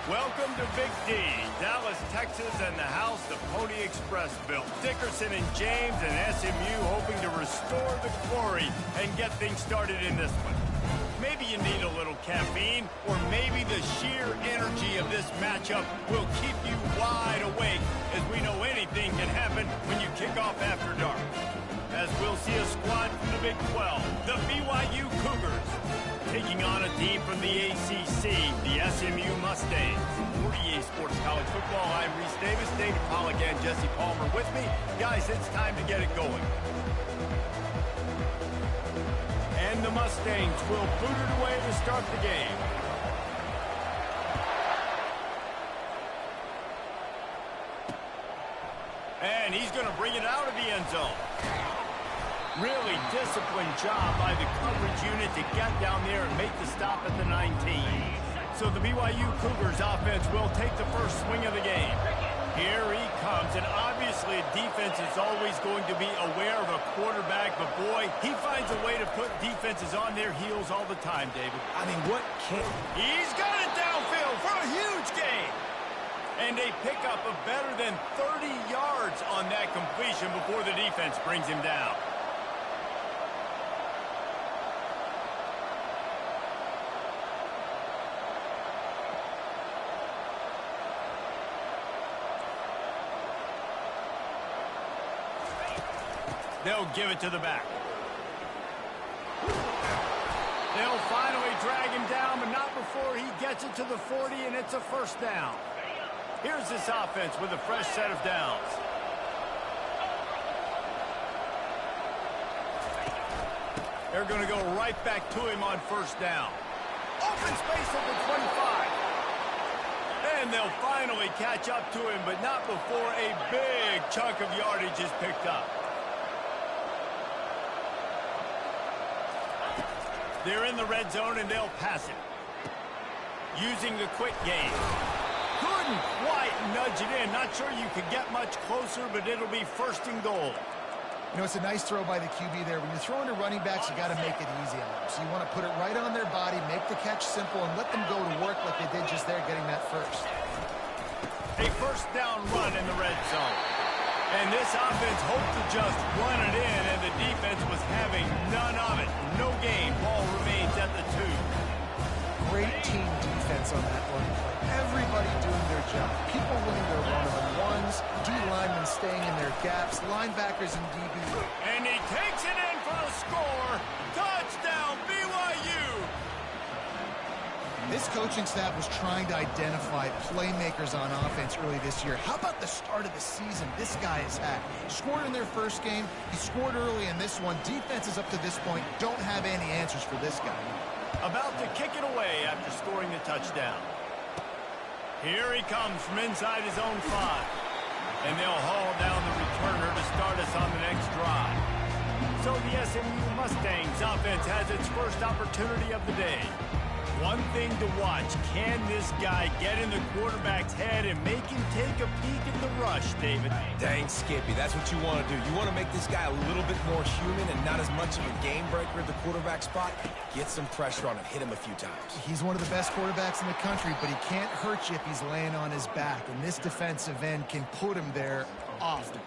Welcome to Big D, Dallas, Texas, and the house the Pony Express built. Dickerson and James and SMU hoping to restore the glory and get things started in this one. Maybe you need a little caffeine, or maybe the sheer energy of this matchup will keep you wide awake, as we know anything can happen when you kick off after dark. As we'll see a squad from the Big 12, the BYU Cougars, taking on a team from the ACC, the SMU Mustangs. 48 Sports College Football, I'm Reese Davis, David Pollack, and Jesse Palmer with me. Guys, it's time to get it going. And the Mustangs will boot it away to start the game. And he's going to bring it out of the end zone. Really disciplined job by the coverage unit to get down there and make the stop at the 19. So the BYU Cougars offense will take the first swing of the game. Here he comes, and obviously defense is always going to be aware of a quarterback, but boy, he finds a way to put defenses on their heels all the time, David. I mean, what can... He's got it downfield for a huge gain. And they pick up a better than 30 yards on that completion before the defense brings him down. They'll give it to the back. They'll finally drag him down, but not before he gets it to the 40, and it's a first down. Here's this offense with a fresh set of downs. They're going to go right back to him on first down. Open space at the 25. And they'll finally catch up to him, but not before a big chunk of yardage is picked up. They're in the red zone, and they'll pass it. Using the quick game. Couldn't quite nudge it in. Not sure you could get much closer, but it'll be first and goal. You know, it's a nice throw by the QB there. When you're throwing to running backs, you got to make it easy on them. So you want to put it right on their body, make the catch simple, and let them go to work like they did just there, getting that first. A first down run in the red zone. And this offense hoped to just run it in, and the defense was having none of it. No gain. Ball remains at the 2. Great team defense on that one play. Everybody doing their job. People winning their one-on-ones, D-linemen staying in their gaps, linebackers and DB. And he takes it in for a score. Touchdown, BYU! This coaching staff was trying to identify playmakers on offense early this year. How about the start of the season this guy has had? He scored in their first game. He scored early in this one. Defenses up to this point don't have any answers for this guy. About to kick it away after scoring the touchdown. Here he comes from inside his own 5. And they'll haul down the returner to start us on the next drive. So the SMU Mustangs offense has its first opportunity of the day. One thing to watch, can this guy get in the quarterback's head and make him take a peek at the rush, David? Dang, Skippy, that's what you want to do. You want to make this guy a little bit more human and not as much of a game breaker at the quarterback spot. Get some pressure on him, hit him a few times. He's one of the best quarterbacks in the country, but he can't hurt you if he's laying on his back, and this defensive end can put him there often.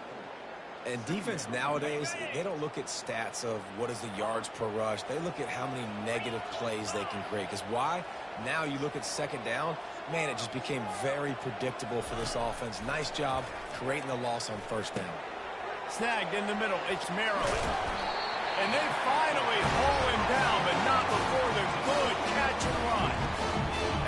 And defense nowadays, they don't look at stats of what is the yards per rush. They look at how many negative plays they can create. Because why? Now you look at second down, man, it just became very predictable for this offense. Nice job creating the loss on first down. Snagged in the middle, it's Maryland. And they finally haul him down, but not before the good catch and run.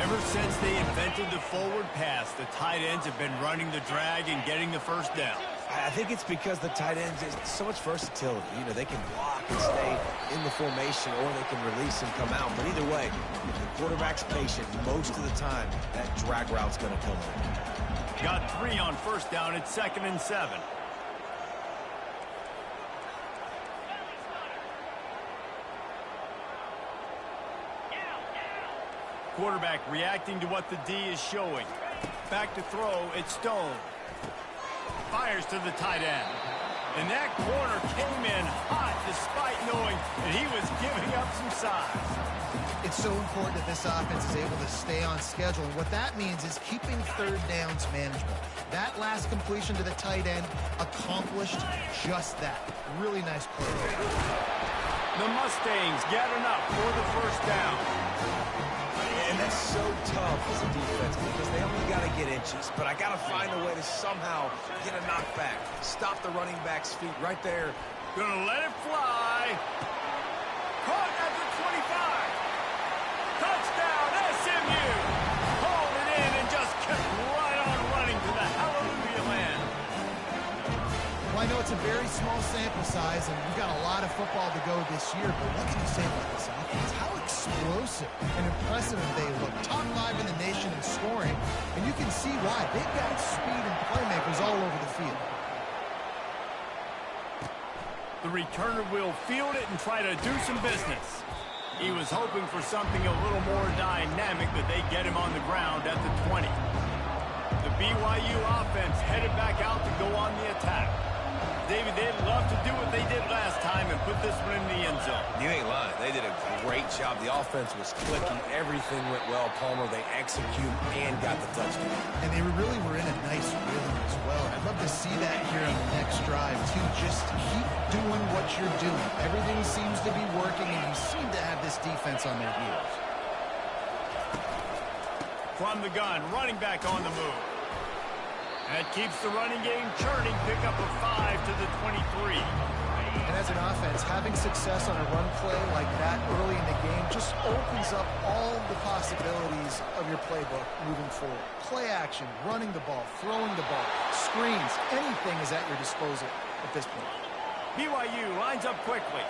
Ever since they invented the forward pass, the tight ends have been running the drag and getting the first down. I think it's because the tight ends is so much versatility. You know, they can block and stay in the formation, or they can release and come out. But either way, if the quarterback's patient, most of the time, that drag route's going to come in. Got 3 on first down. It's 2nd and 7. Quarterback reacting to what the D is showing. Back to throw, it's Stone. Fires to the tight end. And that corner came in hot despite knowing that he was giving up some size. It's so important that this offense is able to stay on schedule. And what that means is keeping third downs manageable. That last completion to the tight end accomplished just that. Really nice play. The Mustangs get enough for the first down. And that's so tough as a defense because they only got to get inches. But I got to find a way to somehow get a knockback. Stop the running back's feet right there. Gonna let it fly. Caught at the 25. Touchdown, SMU. Hauled it in and just kept right on running to the hallelujah land. Well, I know it's a very small sample size, and we've got a lot of football to go this year, but what can you say about this offense? How explosive and impressive they look. Top 5 in the nation in scoring, and you can see why. They've got speed and playmakers all over the field. The returner will field it and try to do some business. He was hoping for something a little more dynamic, but they get him on the ground at the 20. The BYU offense headed back out to go on the attack. David, they'd love to do what they did last time and put this one in the end zone. You ain't lying. They did a great job. The offense was clicking. Everything went well. Palmer, they execute and got the touchdown. And they really were in a nice rhythm as well. I'd love to see that here on the next drive, too. Just keep doing what you're doing. Everything seems to be working, and you seem to have this defense on their heels. From the gun, running back on the move. That keeps the running game churning. Pick up a 5 to the 23. And as an offense, having success on a run play like that early in the game just opens up all the possibilities of your playbook moving forward. Play action, running the ball, throwing the ball, screens, anything is at your disposal at this point. BYU lines up quickly.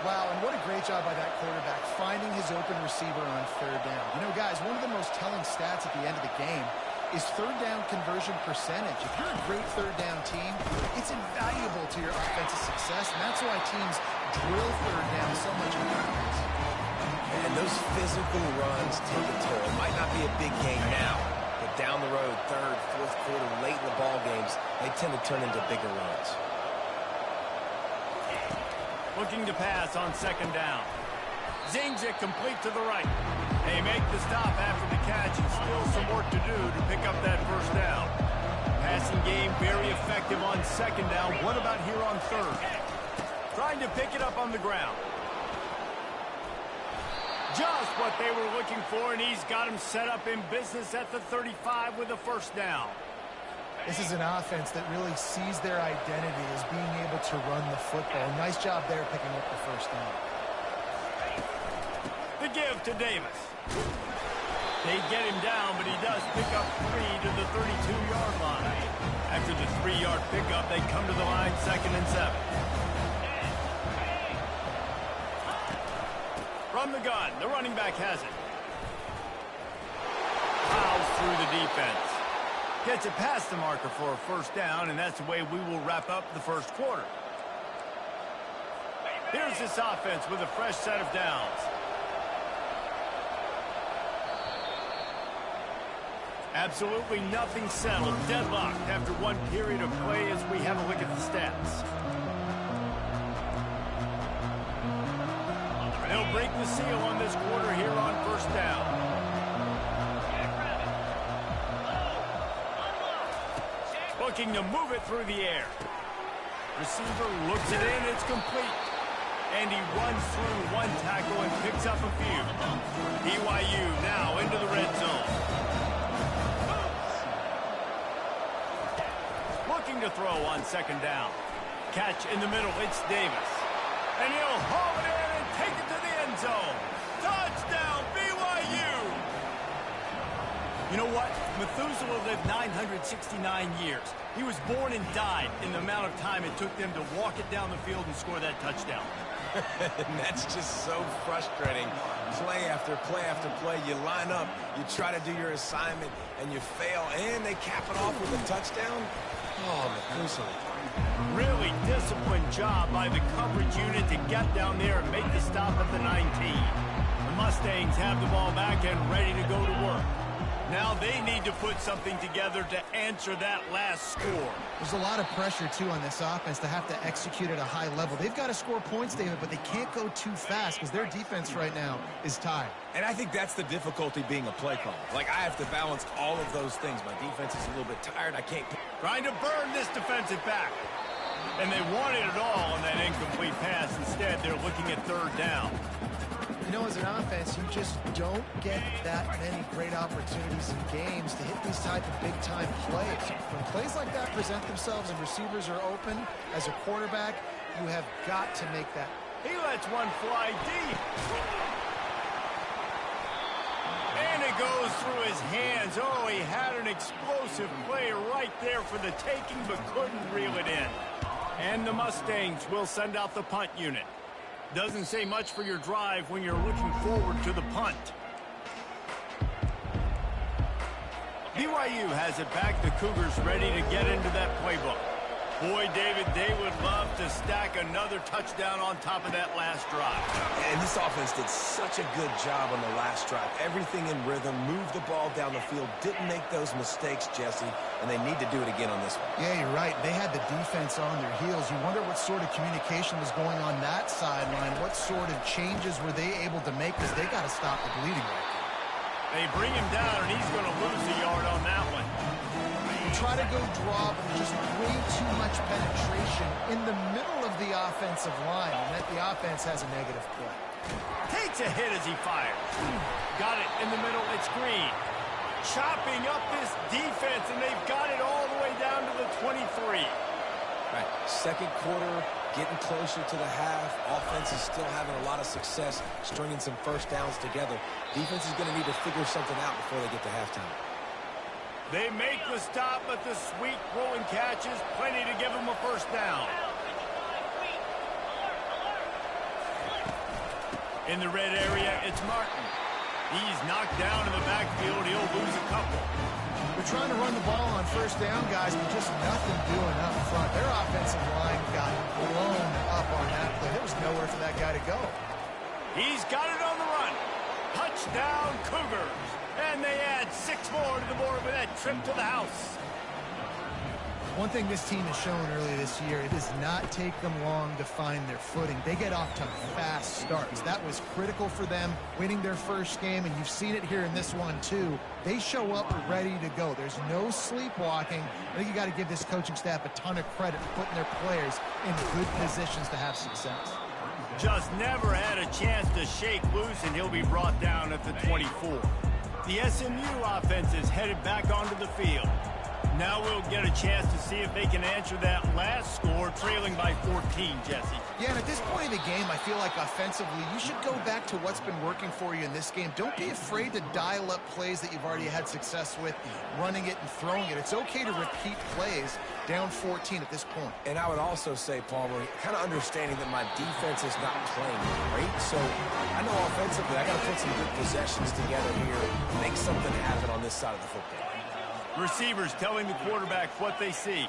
Wow, and what a great job by that quarterback finding his open receiver on third down. You know, guys, one of the most telling stats at the end of the game is third down conversion percentage. If you're a great third down team, it's invaluable to your offensive success, and that's why teams drill third down so much in practice. And those physical runs take a toll. It might not be a big game now, but down the road, third, fourth quarter, late in the ball games, they tend to turn into bigger runs. Looking to pass on second down. Zings it complete to the right. They make the stop after the catch and still some work to do to pick up that first down. Passing game very effective on second down. What about here on third? Trying to pick it up on the ground. Just what they were looking for, and he's got him set up in business at the 35 with a first down. This is an offense that really sees their identity as being able to run the football. Nice job there picking up the first down. The give to Davis. They get him down, but he does pick up 3 to the 32-yard line. After the 3-yard pickup, they come to the line 2nd and 7. From the gun, the running back has it. Fouls through the defense. Gets it past the marker for a first down, and that's the way we will wrap up the first quarter. Here's this offense with a fresh set of downs. Absolutely nothing settled. Deadlocked after one period of play as we have a look at the stats. They'll break the seal on this quarter here on first down. Looking to move it through the air. Receiver looks it in. It's complete. And he runs through one tackle and picks up a few. BYU now into the red zone. Looking to throw on second down. Catch in the middle. It's Davis. And he'll haul it in and take it to the end zone. Touchdown, BYU! You know what? Methuselah lived 969 years. He was born and died in the amount of time it took them to walk it down the field and score that touchdown. And that's just so frustrating. Play after play after play. You line up, you try to do your assignment, and you fail, and they cap it off with a touchdown. Oh, Methuselah. Really disciplined job by the coverage unit to get down there and make the stop at the 19. The Mustangs Mustangs have the ball back and ready to go to work. Now they need to put something together to answer that last score. There's a lot of pressure, too, on this offense to have to execute at a high level. They've got to score points, David, but they can't go too fast because their defense right now is tired. And I think that's the difficulty being a play caller. Like, I have to balance all of those things. My defense is a little bit tired. I can't... Trying to burn this defensive back. And they wanted it all on that incomplete pass. Instead, they're looking at third down. You know, as an offense, you just don't get that many great opportunities in games to hit these type of big-time plays. When plays like that present themselves and receivers are open, as a quarterback, you have got to make that. He lets one fly deep. And it goes through his hands. Oh, he had an explosive play right there for the taking, but couldn't reel it in. And the Mustangs will send out the punt unit. Doesn't say much for your drive when you're looking forward to the punt. BYU has it back. The Cougars ready to get into that playbook. Boy, David, they would love to stack another touchdown on top of that last drive. And this offense did such a good job on the last drive. Everything in rhythm, moved the ball down the field, didn't make those mistakes, Jesse, and they need to do it again on this one. Yeah, you're right. They had the defense on their heels. You wonder what sort of communication was going on that sideline. What sort of changes were they able to make because they got to stop the bleeding right now. They bring him down, and he's going to lose a yard on that one. Try to go draw, but just way too much penetration in the middle of the offensive line, and that the offense has a negative play. Takes a hit as he fires. Got it in the middle. It's Green. Chopping up this defense, and they've got it all the way down to the 23. Right, second quarter, getting closer to the half. Offense is still having a lot of success stringing some first downs together. Defense is going to need to figure something out before they get to halftime. They make the stop, but the sweet throwing catch is plenty to give them a first down. In the red area, it's Martin. He's knocked down in the backfield. He'll lose a couple. They're trying to run the ball on first down, guys, but just nothing doing up front. Their offensive line got blown up on that play. There was nowhere for that guy to go. He's got it on the run. Touchdown, Cougars. And they add 6 more to the board with that trip to the house. One thing this team has shown earlier this year, it does not take them long to find their footing. They get off to fast starts. That was critical for them winning their first game, and you've seen it here in this one too. They show up ready to go. There's no sleepwalking. I think you got to give this coaching staff a ton of credit for putting their players in good positions to have success. Just never had a chance to shake loose, and he'll be brought down at the 24. The SMU offense is headed back onto the field. Now we'll get a chance to see if they can answer that last score, trailing by 14, Jesse. Yeah, and at this point of the game, I feel like offensively, you should go back to what's been working for you in this game. Don't be afraid to dial up plays that you've already had success with, running it and throwing it. It's okay to repeat plays down 14 at this point. And I would also say, Palmer, kind of understanding that my defense is not playing great, so I know offensively I got to put some good possessions together here, make something happen on this side of the football. Receivers telling the quarterback what they see.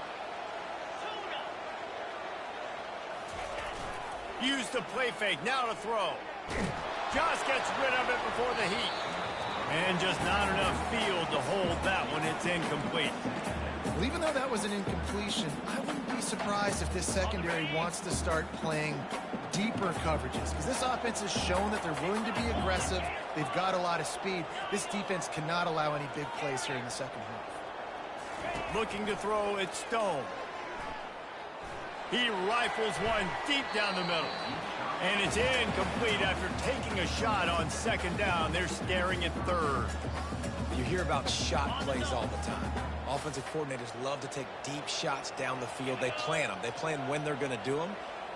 Use the play fake, now to throw. Just gets rid of it before the heat. And just not enough field to hold that one. It's incomplete. Well, even though that was an incompletion, I wouldn't be surprised if this secondary wants to start playing deeper coverages, because this offense has shown that they're willing to be aggressive. They've got a lot of speed. This defense cannot allow any big plays here in the second half. Looking to throw, it's Stone. He rifles one deep down the middle. And it's incomplete after taking a shot on second down. They're staring at third. You hear about shot plays all the time. Offensive coordinators love to take deep shots down the field. They plan them. They plan when they're going to do them.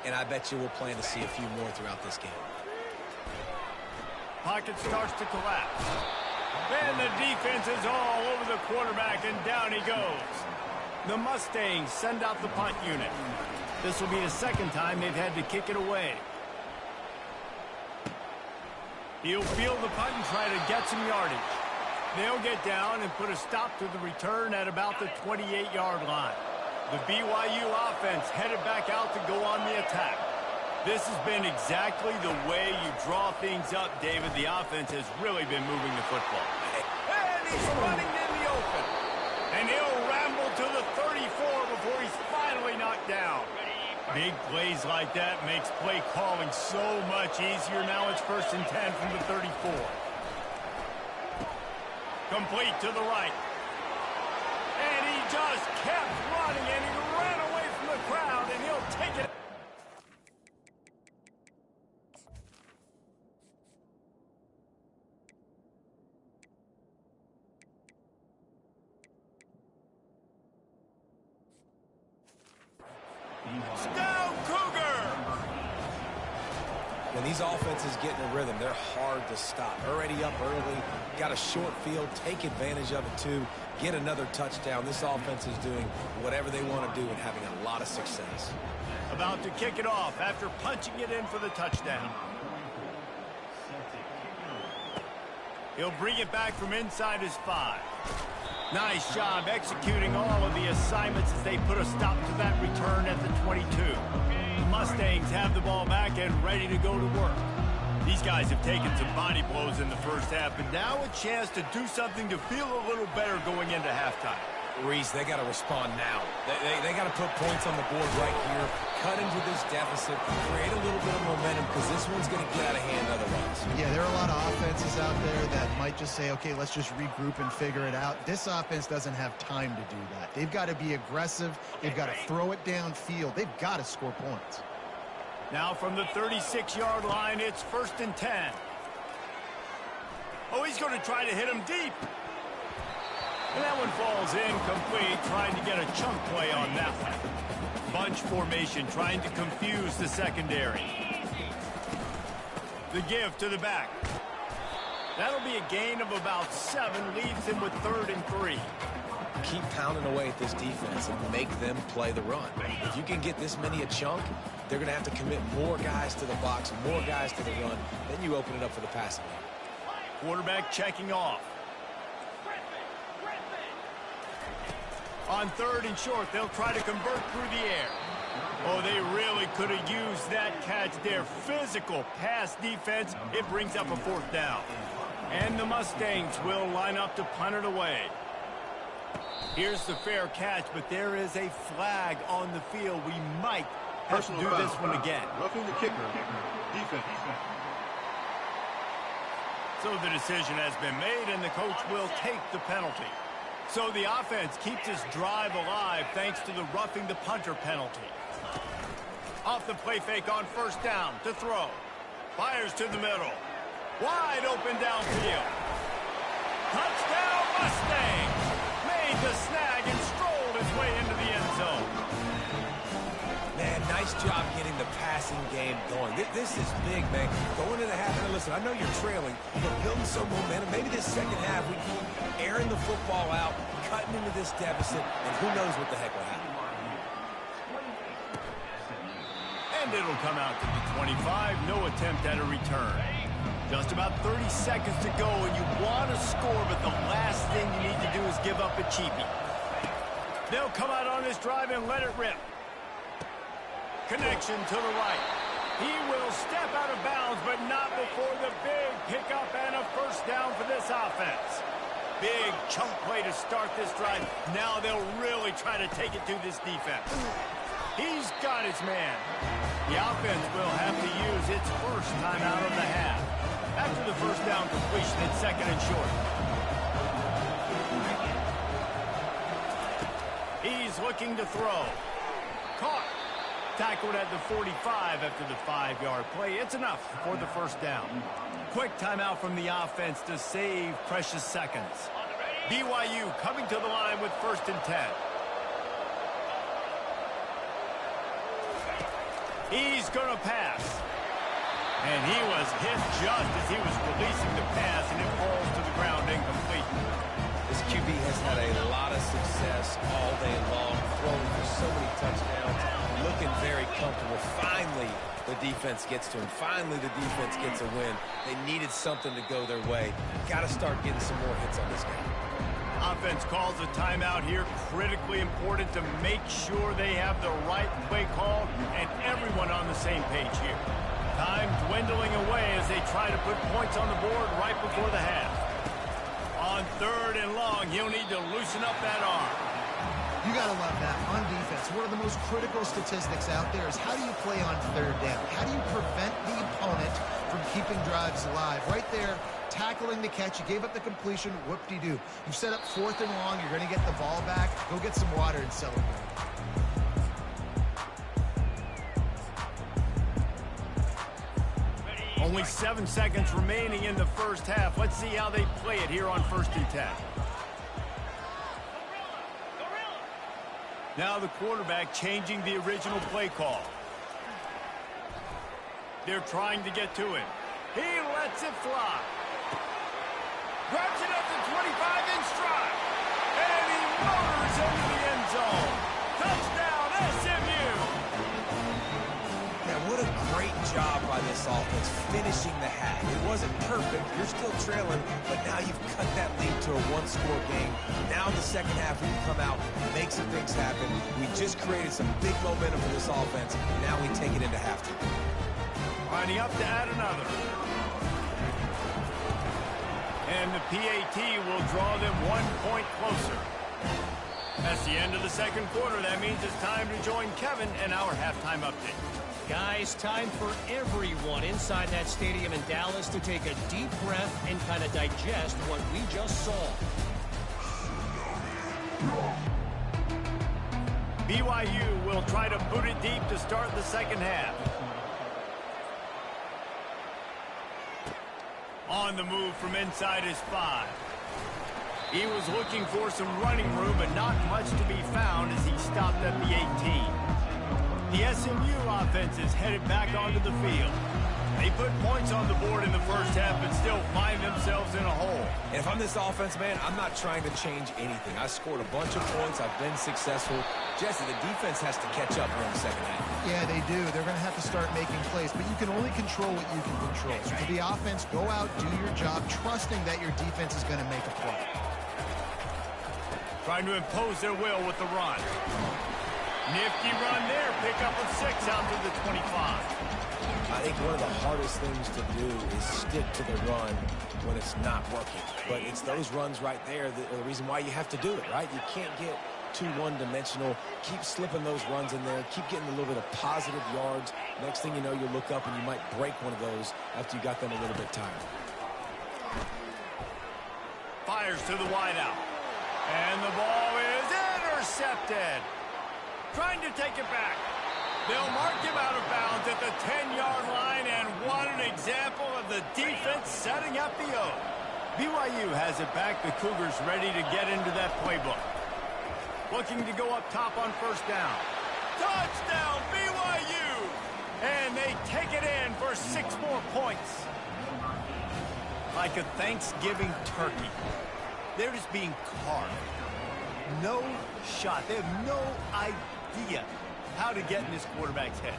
And I bet you we'll plan to see a few more throughout this game. Pocket starts to collapse. And the defense is all over the quarterback, and down he goes. The Mustangs send out the punt unit. This will be the second time they've had to kick it away. He'll field the punt and try to get some yardage. They'll get down and put a stop to the return at about the 28-yard line. The BYU offense headed back out to go on the attack. This has been exactly the way you draw things up, David. The offense has really been moving the football. And he's running in the open. And he'll ramble to the 34 before he's finally knocked down. Big plays like that makes play calling so much easier. Now it's 1st and 10 from the 34. Complete to the right. And he just kept running, and he ran away from the crowd, and he'll take it. Down Cougar! When these offenses get in a rhythm, they're hard to stop. Already up early, got a short field, take advantage of it too, get another touchdown. This offense is doing whatever they want to do and having a lot of success. About to kick it off after punching it in for the touchdown. He'll bring it back from inside his 5. Nice job executing all of the assignments as they put a stop to that return at the 22. The Mustangs have the ball back and ready to go to work. These guys have taken some body blows in the first half, but now a chance to do something to feel a little better going into halftime. Reese, they got to respond now. They got to put points on the board right here, cut into this deficit, create a little bit of momentum because this one's going to get out of hand otherwise. Yeah, there are a lot of offenses out there that might just say, okay, let's just regroup and figure it out. This offense doesn't have time to do that. They've got to be aggressive. They've got to throw it downfield. They've got to score points. Now from the 36-yard line, it's 1st and 10. Oh, he's going to try to hit him deep. And that one falls incomplete, trying to get a chunk play on that one. Bunch formation, trying to confuse the secondary. The give to the back. That'll be a gain of about 7, leaves him with 3rd and 3. Keep pounding away at this defense and make them play the run. If you can get this many a chunk, they're going to have to commit more guys to the box, more guys to the run. Then you open it up for the passing game. Quarterback checking off. On 3rd and short, they'll try to convert through the air. Oh, they really could have used that catch there. Physical pass defense. It brings up a 4th down. And the Mustangs will line up to punt it away. Here's the fair catch, but there is a flag on the field. We might have to do this one again. Roughing the kicker. Defense. So the decision has been made, and the coach will take the penalty. So the offense keeps this drive alive thanks to the roughing the punter penalty. Off the play fake on 1st down to throw. Fires to the middle. Wide open downfield. Touchdown Mustangs! Made the snag and strolled his way into the end zone. Man, nice job getting the passing game going. This is big, man. Going into half, and listen, I know you're trailing, but building some momentum. Maybe this second half we keep airing the football out, cutting into this deficit, and who knows what the heck will happen. And it'll come out to the 25. No attempt at a return. Just about 30 seconds to go, and you want to score, but the last thing you need to do is give up a cheapie. They'll come out on this drive and let it rip. Connection to the right. He will step out of bounds, but not before the big pickup and a 1st down for this offense. Big chunk play to start this drive. Now they'll really try to take it to this defense. He's got his man. The offense will have to use its 1st timeout of the half. After the 1st down completion, it's 2nd and short. He's looking to throw. Caught. Tackled at the 45 after the 5-yard play. It's enough for the 1st down. Quick timeout from the offense to save precious seconds. BYU coming to the line with 1st and 10. He's going to pass. And he was hit just as he was releasing the pass, and it falls to the ground incomplete. This QB has had a lot of success all day long, throwing for so many touchdowns, looking very comfortable. Finally, the defense gets to him. Finally, the defense gets a win. They needed something to go their way. Got to start getting some more hits on this guy. Offense calls a timeout here. Critically important to make sure they have the right play call and everyone on the same page here. Time dwindling away as they try to put points on the board right before the half. On 3rd and long, he'll need to loosen up that arm. You got to love that. On defense, one of the most critical statistics out there is how do you play on 3rd down? How do you prevent the opponent from keeping drives alive? Right there, tackling the catch. You gave up the completion. Whoop-de-doo. You've set up 4th and long. You're going to get the ball back. Go get some water and celebrate. Only 7 seconds remaining in the first half. Let's see how they play it here on 1st and 10. Now the quarterback changing the original play call. They're trying to get to him. He lets it fly. Grabs it at the 25 in stride. And he motors into the end zone. Touchdown, SMU! Yeah, what a great job by this offense finishing the half. It wasn't perfect. You're still trailing, but now you've cut that lead to a one-score game. Now in the second half, we can come out, make some things happen. We just created some big momentum for this offense. Now we take it into halftime. Lining up to add another. And the PAT will draw them 1 point closer. That's the end of the second quarter. That means it's time to join Kevin and our halftime update. Guys, time for everyone inside that stadium in Dallas to take a deep breath and kind of digest what we just saw. BYU will try to boot it deep to start the second half. On the move from inside his 5. He was looking for some running room, but not much to be found as he stopped at the 18. The SMU offense is headed back onto the field. They put points on the board in the first half, but still find themselves in a hole. And if I'm this offense, man, I'm not trying to change anything. I scored a bunch of points. I've been successful. Jesse, the defense has to catch up here in the second half. Yeah, they do. They're going to have to start making plays, but you can only control what you can control. So for the offense, go out, do your job, trusting that your defense is going to make a play. Trying to impose their will with the run. Nifty run there. Pickup of 6 out to the 25. I think one of the hardest things to do is stick to the run when it's not working. But it's those runs right there that are the reason why you have to do it, right? You can't get too one-dimensional. Keep slipping those runs in there. Keep getting a little bit of positive yards. Next thing you know, you look up and you might break one of those after you got them a little bit tired. Fires to the wideout. And the ball is intercepted. Trying to take it back. They'll mark him out of bounds at the 10-yard line, and what an example of the defense setting up the O. BYU has it back. The Cougars ready to get into that playbook. Looking to go up top on 1st down. Touchdown, BYU! And they take it in for 6 more points. Like a Thanksgiving turkey. They're just being carved. No shot. They have no idea how to get in this quarterback's head.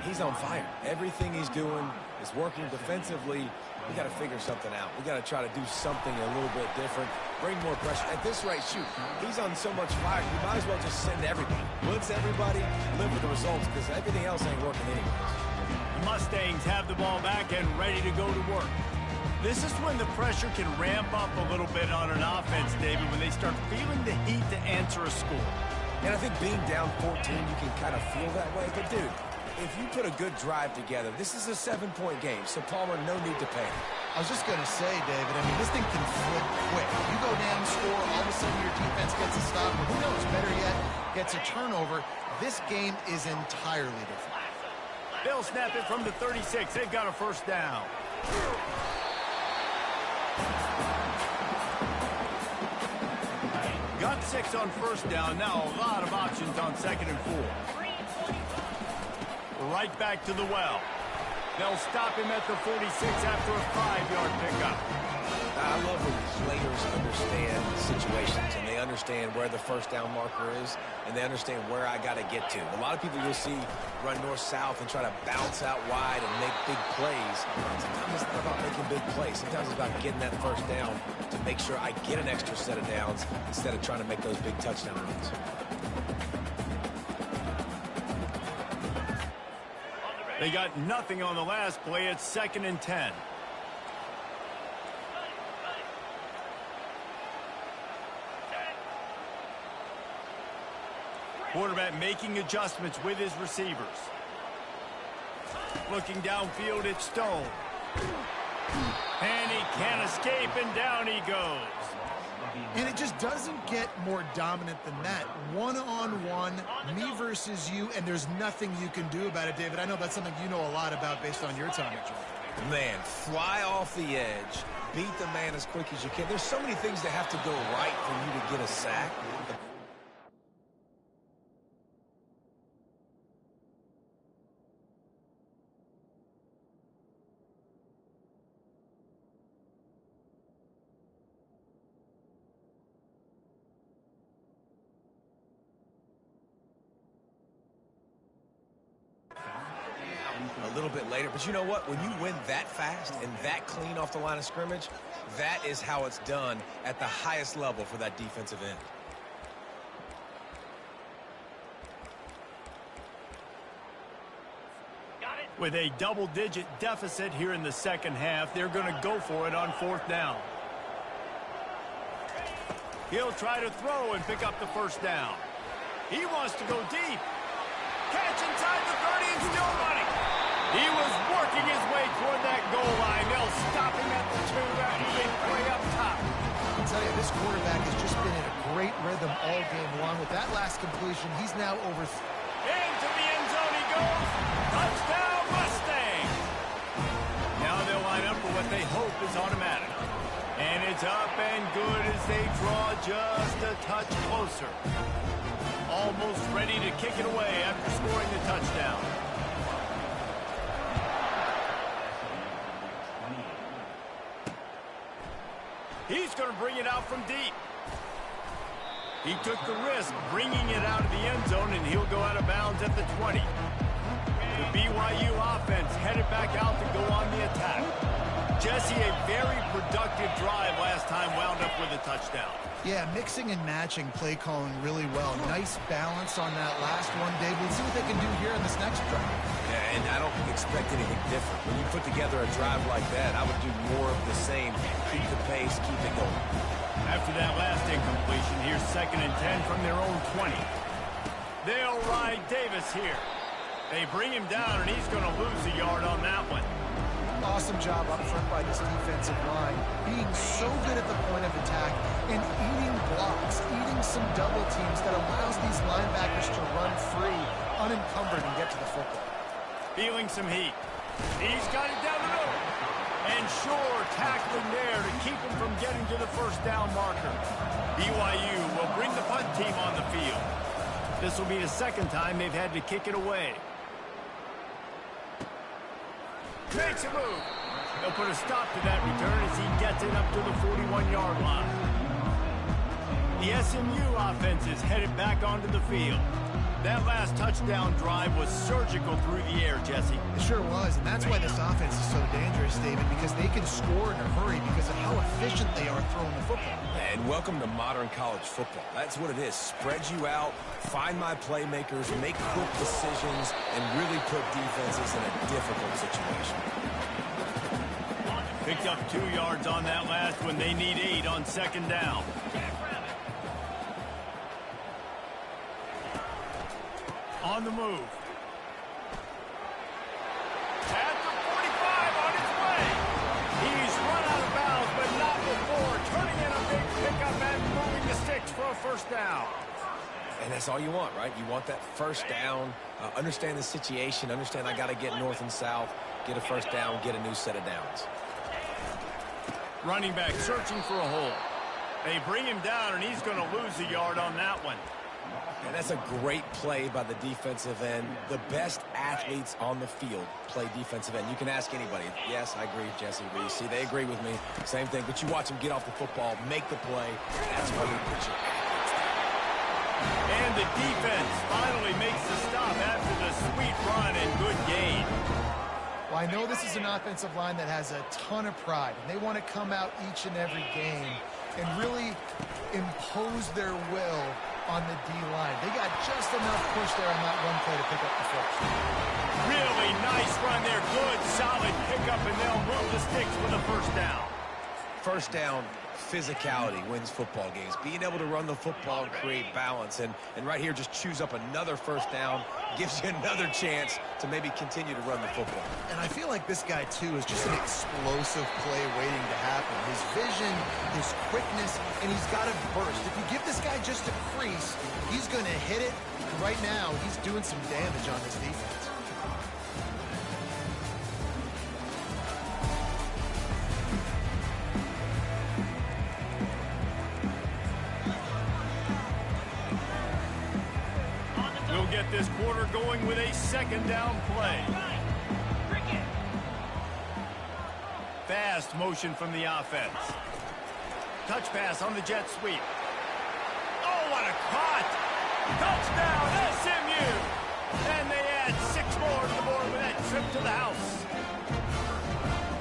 He's on fire. Everything he's doing is working defensively. We got to figure something out. We got to try to do something a little bit different. Bring more pressure. At this rate, shoot, he's on so much fire. You might as well just send everybody. Blitz everybody, live with the results, because everything else ain't working anyways. The Mustangs have the ball back and ready to go to work. This is when the pressure can ramp up a little bit on an offense, David, when they start feeling the heat to answer a score. And I think being down 14, you can kind of feel that way. But, dude, if you put a good drive together, this is a 7-point game, so Palmer, no need to panic. I was just going to say, David, I mean, this thing can flip quick. You go down, score, all of a sudden your defense gets a stop, or who knows, better yet, gets a turnover. This game is entirely different. They'll snap it from the 36. They've got a 1st down. Got 6 on 1st down. Now a lot of options on 2nd and 4. Right back to the well. They'll stop him at the 46 after a 5-yard pickup. I love when players understand situations, and they understand where the first down marker is, and they understand where I got to get to. A lot of people you'll see run north-south and try to bounce out wide and make big plays. Sometimes it's not about making big plays. Sometimes it's about getting that first down to make sure I get an extra set of downs instead of trying to make those big touchdown runs. They got nothing on the last play. It's 2nd and 10. Quarterback making adjustments with his receivers. Looking downfield, it's Stone. And he can't escape, and down he goes. And it just doesn't get more dominant than that. One-on-one, me versus you, and there's nothing you can do about it, David. I know that's something you know a lot about based on your time at Georgia. Man, fly off the edge, beat the man as quick as you can. There's so many things that have to go right for you to get a sack. A little bit later, but you know what? When you win that fast and that clean off the line of scrimmage, that is how it's done at the highest level for that defensive end. With a double-digit deficit here in the second half, they're going to go for it on 4th down. He'll try to throw and pick up the first down. He wants to go deep. Catch inside the 30 and still running. He was working his way toward that goal line. They'll stop him at the 2 after they play up top. I'll tell you, this quarterback has just been in a great rhythm all game long. With that last completion, he's now over. Into the end zone he goes. Touchdown, Mustang. Now they'll line up for what they hope is automatic. And it's up and good as they draw just a touch closer. Almost ready to kick it away after scoring the touchdown. He's going to bring it out from deep. He took the risk bringing it out of the end zone, and he'll go out of bounds at the 20. The BYU offense headed back out to go on the attack. Jesse, a very productive drive last time, wound up with a touchdown. Yeah, mixing and matching play calling really well. Nice balance on that last one, Dave. We'll see what they can do here in this next drive. Yeah, and I don't expect anything different. When you put together a drive like that, I would do more of the same. Keep the pace, keep it going. After that last incompletion, here's 2nd and 10 from their own 20. They'll ride Davis here. They bring him down, and he's going to lose a yard on that one. Awesome job up front by this defensive line, being so good at the point of attack and eating blocks, eating some double teams that allows these linebackers to run free, unencumbered, and get to the football. Feeling some heat. He's got it down the middle. And sure, tackling there to keep him from getting to the first down marker. BYU will bring the punt team on the field. This will be the 2nd time they've had to kick it away. Makes a move. They'll put a stop to that return as he gets it up to the 41-yard line. The SMU offense is headed back onto the field. That last touchdown drive was surgical through the air, Jesse. It sure was, and that's why this offense is so dangerous, David, because they can score in a hurry because of how efficient they are throwing the football. And welcome to modern college football. That's what it is. Spread you out, find my playmakers, make quick decisions, and really put defenses in a difficult situation. Picked up 2 yards on that last one. They need 8 on 2nd down. On the move. At the 45 on his way. He's run out of bounds, but not before. Turning in a big pickup and moving the sticks for a first down. And that's all you want, right? You want that first down, understand the situation, understand I got to get north and south, get a first down, get a new set of downs. Running back searching for a hole. They bring him down, and he's going to lose a yard on that one. And that's a great play by the defensive end. The best athletes on the field play defensive end. You can ask anybody. Yes, I agree, Jesse Reese. See, they agree with me. Same thing. But you watch them get off the football, make the play. That's where you put your athletes. And the defense finally makes the stop after the sweet run and good gain. Well, I know this is an offensive line that has a ton of pride, and they want to come out each and every game and really impose their will on the D-line. They got just enough push there on that one play to pick up the first. Really nice run there. Good, solid pickup, and they'll move the sticks for the first down. First down, physicality wins football games. Being able to run the football and create balance. And right here, just choose up another first down. Gives you another chance to maybe continue to run the football. And I feel like this guy, too, is just an explosive play waiting to happen. His vision, his quickness, and he's got a burst. If you give this guy just a crease, he's going to hit it. And right now, he's doing some damage on this defense. We'll get this quarter going with a second down play. Fast motion from the offense. Touch pass on the jet sweep. Oh, what a caught! Touchdown, SMU! And they add 6 more to the board with that trip to the house.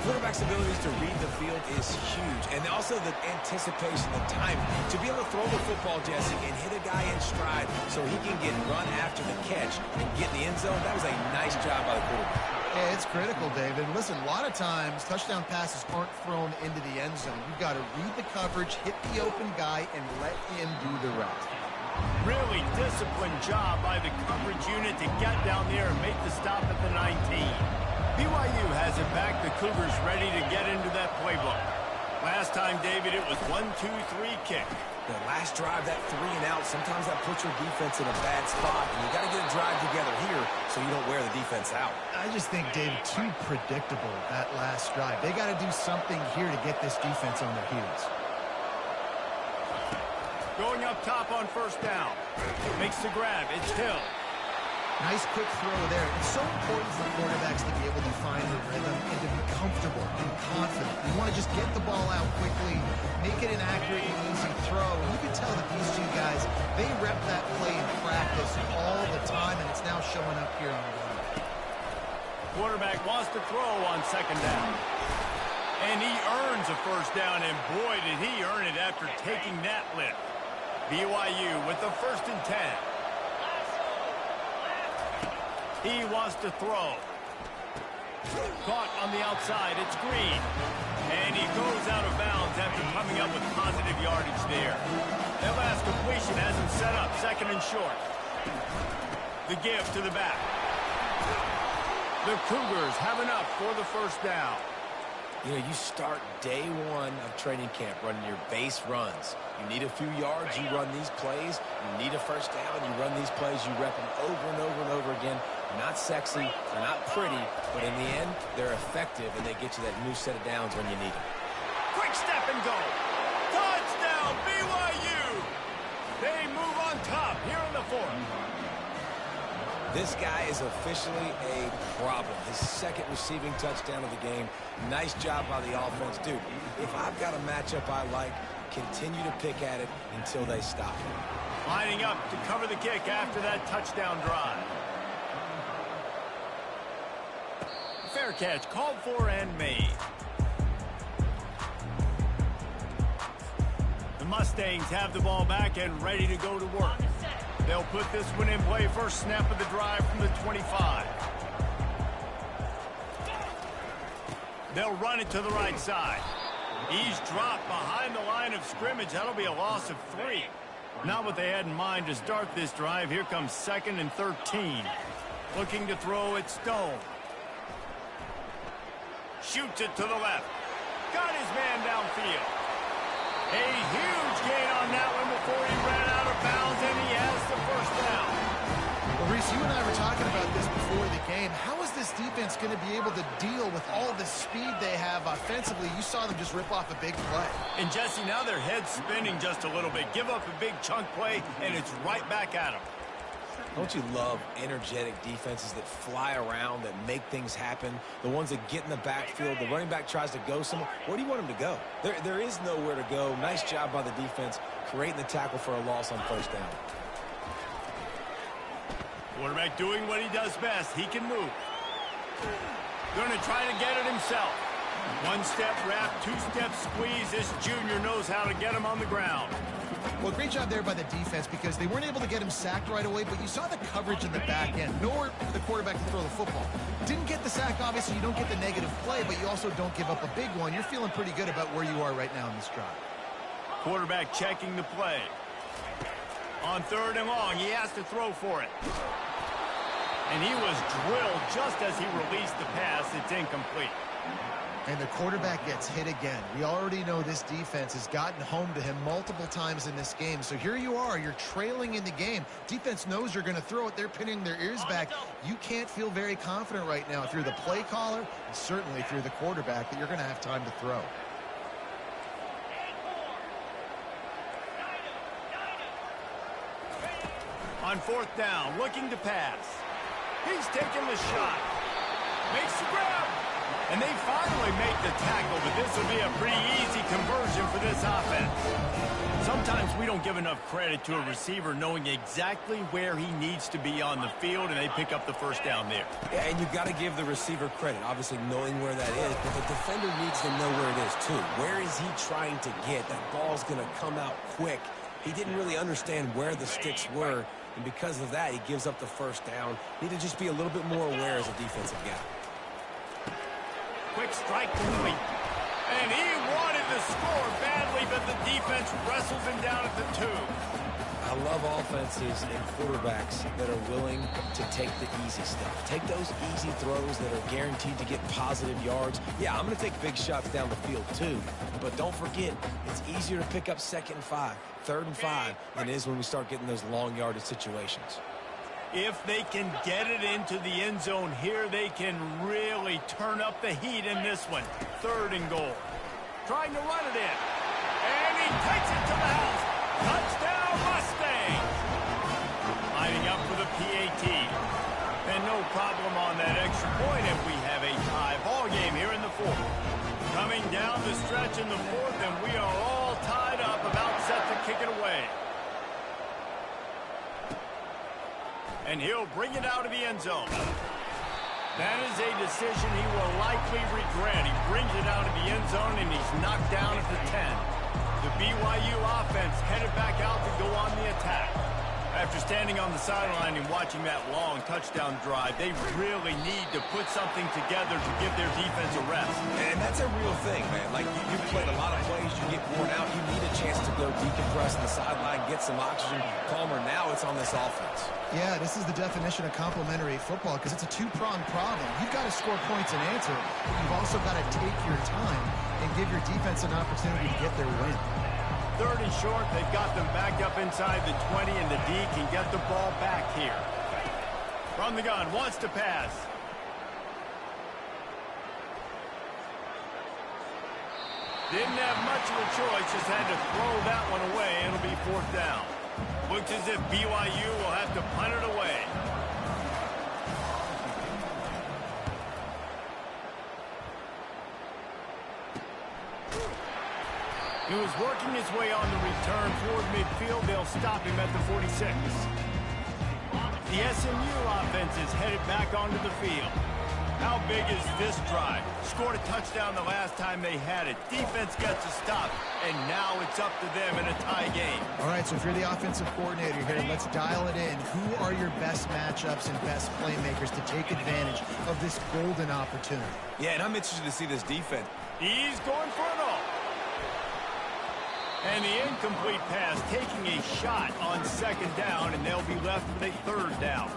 Quarterback's abilities to read the field is huge, and also the anticipation, the timing. To be able to throw the football, Jesse, and hit a guy in stride so he can get run after the catch and get in the end zone, that was a nice job by the quarterback. Yeah, it's critical, David. Listen, a lot of times, touchdown passes aren't thrown into the end zone. You've got to read the coverage, hit the open guy, and let him do the rest. Really disciplined job by the coverage unit to get down there and make the stop at the 19. BYU has it back. The Cougars ready to get into that playbook. Last time, David, it was 1-2-3 kick. The last drive, that 3 and out, sometimes that puts your defense in a bad spot, and you got to get a drive together here so you don't wear the defense out. I just think, David, too predictable that last drive. They got to do something here to get this defense on their heels. Going up top on first down. Makes the grab. It's Hill. Nice quick throw there. It's so important for quarterbacks to be able to find a rhythm and to be comfortable and confident. You want to just get the ball out quickly, make it an accurate and easy throw. And you can tell that these two guys, they rep that play in practice all the time, and it's now showing up here on the ground. Quarterback wants to throw on second down. And he earns a first down, and boy, did he earn it after taking that lift. BYU with the 1st and 10. He wants to throw. Caught on the outside. It's Green. And he goes out of bounds after coming up with positive yardage there. That last completion has him set up. 2nd and short. The give to the back. The Cougars have enough for the first down. You know, you start day 1 of training camp running your base runs. You need a few yards, you run these plays. You need a first down, you run these plays. You rep them over and over and over again. They're not sexy, they're not pretty, but in the end, they're effective, and they get you that new set of downs when you need them. Quick step and go. Touchdown, BYU. They move on top here in the 4th. This guy is officially a problem. His 2nd receiving touchdown of the game. Nice job by the offense. Dude, if I've got a matchup I like, continue to pick at it until they stop. Lining up to cover the kick after that touchdown drive. Fair catch called for and made. The Mustangs have the ball back and ready to go to work. They'll put this one in play. First snap of the drive from the 25. They'll run it to the right side. He's dropped behind the line of scrimmage. That'll be a loss of 3. Not what they had in mind to start this drive. Here comes 2nd and 13. Looking to throw it Stone. Shoots it to the left. Got his man downfield. A huge gain on that one before he ran out of bounds, and he has the first down. Well, Reese, you and I were talking about this before the game. How is this defense going to be able to deal with all the speed they have offensively? You saw them just rip off a big play. And Jesse, now their head's spinning just a little bit. Give up a big chunk play, and it's right back at them. Don't you love energetic defenses that fly around, that make things happen? The ones that get in the backfield, the running back tries to go somewhere. Where do you want him to go? There is nowhere to go. Nice job by the defense creating the tackle for a loss on first down. Quarterback doing what he does best. He can move. Going to try to get it himself. One-step wrap, two-step squeeze. This junior knows how to get him on the ground. Well, great job there by the defense because they weren't able to get him sacked right away, but you saw the coverage in the back end. Nowhere for the quarterback to throw the football. Didn't get the sack, obviously. You don't get the negative play, but you also don't give up a big one. You're feeling pretty good about where you are right now in this drive. Quarterback checking the play. On 3rd and long, he has to throw for it. And he was drilled just as he released the pass. It's incomplete. And the quarterback gets hit again. We already know this defense has gotten home to him multiple times in this game. So here you are. You're trailing in the game. Defense knows you're going to throw it. They're pinning their ears back. You can't feel very confident right now if you're the play caller, and certainly if you're the quarterback, that you're going to have time to throw. On 4th down, looking to pass. He's taking the shot. Makes the grab. And they finally make the tackle, but this will be a pretty easy conversion for this offense. Sometimes we don't give enough credit to a receiver knowing exactly where he needs to be on the field, and they pick up the first down there. Yeah, and you've got to give the receiver credit, obviously knowing where that is, but the defender needs to know where it is too. Where is he trying to get? That ball's going to come out quick. He didn't really understand where the sticks were, and because of that, he gives up the first down. Need to just be a little bit more aware as a defensive guy. Quick strike complete. And he wanted to score badly, but the defense wrestles him down at the 2. I love offenses and quarterbacks that are willing to take the easy stuff. Take those easy throws that are guaranteed to get positive yards. Yeah, I'm going to take big shots down the field too. But don't forget, it's easier to pick up 2nd and 5, 3rd and 5 than it is when we start getting those long yardage situations. If they can get it into the end zone here, they can really turn up the heat in this one. 3rd and goal. Trying to run it in. And he takes it to the house. Touchdown, Mustangs! Lining up for the PAT. And no problem on that extra point if we have a tie ball game here in the 4th. Coming down the stretch in the 4th, and we are all tied up, about set to kick it away. And he'll bring it out of the end zone. That is a decision he will likely regret. He brings it out of the end zone, and he's knocked down at the 10. The BYU offense headed back out to go on the attack. After standing on the sideline and watching that long touchdown drive, they really need to put something together to give their defense a rest. And that's a real thing, man. Like, you played a lot of plays, you get worn out, you need a chance to go decompress on the sideline, get some oxygen, calmer. Now it's on this offense. Yeah, this is the definition of complementary football because it's a two-pronged problem. You've got to score points and answer, but you've also got to take your time and give your defense an opportunity to get their win. 3rd and short, they've got them backed up inside the 20, and the D can get the ball back here. From the gun, wants to pass. Didn't have much of a choice, just had to throw that one away. It'll be 4th down. Looks as if BYU will have to punt it away. He was working his way on the return toward midfield. They'll stop him at the 46. The SMU offense is headed back onto the field. How big is this drive? Scored a touchdown the last time they had it. Defense gets a stop, and now it's up to them in a tie game. All right, so if you're the offensive coordinator here, let's dial it in. Who are your best matchups and best playmakers to take advantage of this golden opportunity? Yeah, and I'm interested to see this defense. He's going for it all. And the incomplete pass taking a shot on 2nd down, and they'll be left with a 3rd down.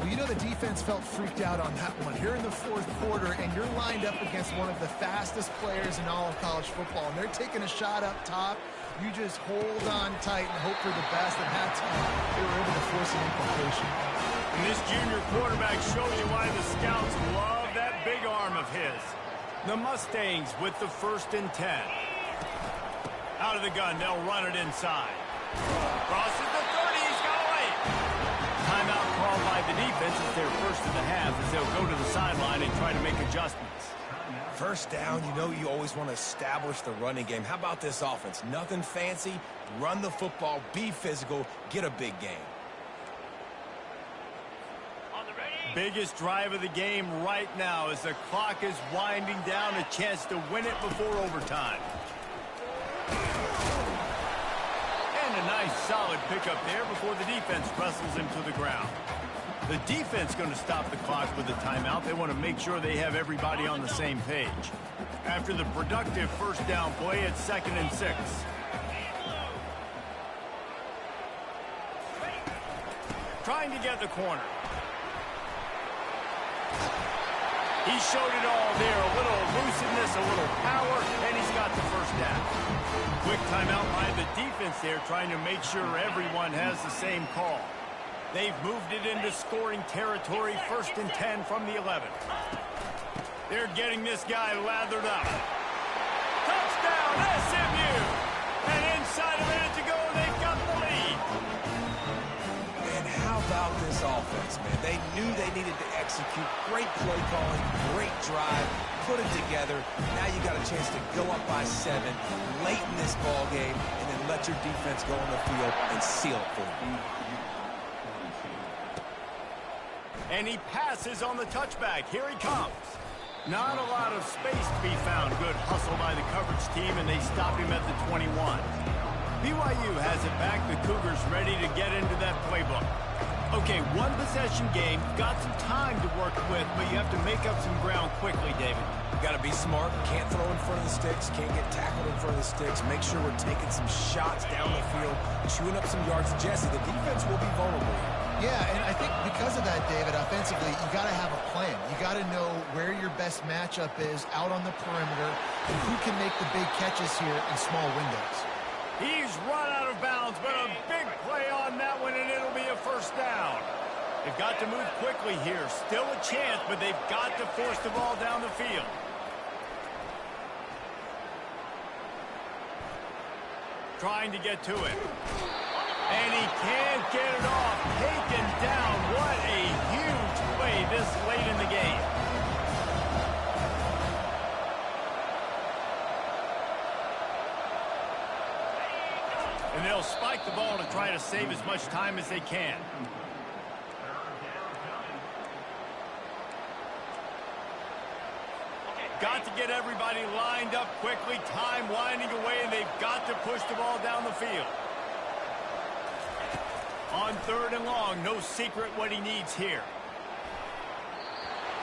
Well, you know the defense felt freaked out on that one. Here in the 4th quarter, and you're lined up against one of the fastest players in all of college football, and they're taking a shot up top. You just hold on tight and hope for the best, and that time they were able to force an incompletion. And this junior quarterback shows you why the scouts love that big arm of his. The Mustangs with the 1st and 10. Out of the gun, they'll run it inside. Crosses the 30, he's got away. Timeout called by the defense as their first of the half, as they'll go to the sideline and try to make adjustments. First down, you know you always want to establish the running game. How about this offense? Nothing fancy. Run the football, be physical, get a big game. Biggest drive of the game right now as the clock is winding down, a chance to win it before overtime. And a nice solid pickup there before the defense wrestles him to the ground. The defense going to stop the clock with a timeout. They want to make sure they have everybody on the same page. After the productive first down play, it's 2nd and 6. Trying to get the corner. He showed it all there. A little elusiveness, a little power, and he's got the first down. Quick timeout by the defense there, trying to make sure everyone has the same call. They've moved it into scoring territory, 1st and 10 from the 11. They're getting this guy lathered up. Touchdown, SMU! And inside a minute to go, they've got the lead. And how about this offense, man? They knew they needed to execute. Great play calling, great drive, put it together. Now you got a chance to go up by 7 late in this ball game, and then let your defense go on the field and seal it for you. And he passes on the touchback. Here he comes. Not a lot of space to be found. Good hustle by the coverage team, and they stop him at the 21. BYU has it back. The Cougars ready to get into that playbook. Okay, one possession game. Got some time to work with, but you have to make up some ground quickly, David. Got to be smart. Can't throw in front of the sticks. Can't get tackled in front of the sticks. Make sure we're taking some shots down the field, chewing up some yards. Jesse, the defense will be vulnerable. Yeah, and I think because of that, David, offensively, you got to have a plan. You got to know where your best matchup is out on the perimeter and who can make the big catches here in small windows. He's run out of bounds, but a big play on that one, and it'll be a first down. They've got to move quickly here. Still a chance, but they've got to force the ball down the field. Trying to get to it. And he can't get it off. Taken down. What a huge play this late in the game. And they'll spike the ball to try to save as much time as they can. Got to get everybody lined up quickly. Time winding away, and they've got to push the ball down the field. On 3rd and long, no secret what he needs here.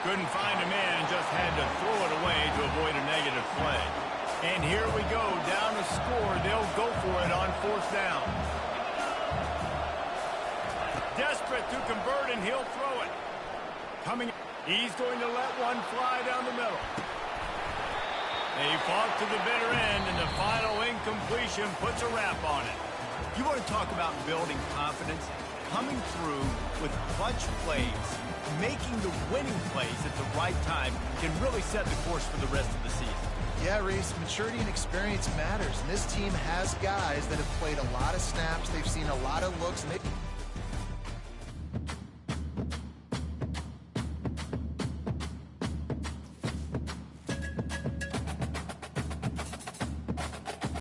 Couldn't find a man, just had to throw it away to avoid a negative play. And here we go, down to score. They'll go for it on 4th down. Desperate to convert, and he'll throw it. Coming, he's going to let one fly down the middle. They fought to the bitter end, and the final incompletion puts a wrap on it. You want to talk about building confidence? Coming through with clutch plays, making the winning plays at the right time can really set the course for the rest of the season. Yeah, Reese, maturity and experience matters. And this team has guys that have played a lot of snaps. They've seen a lot of looks, and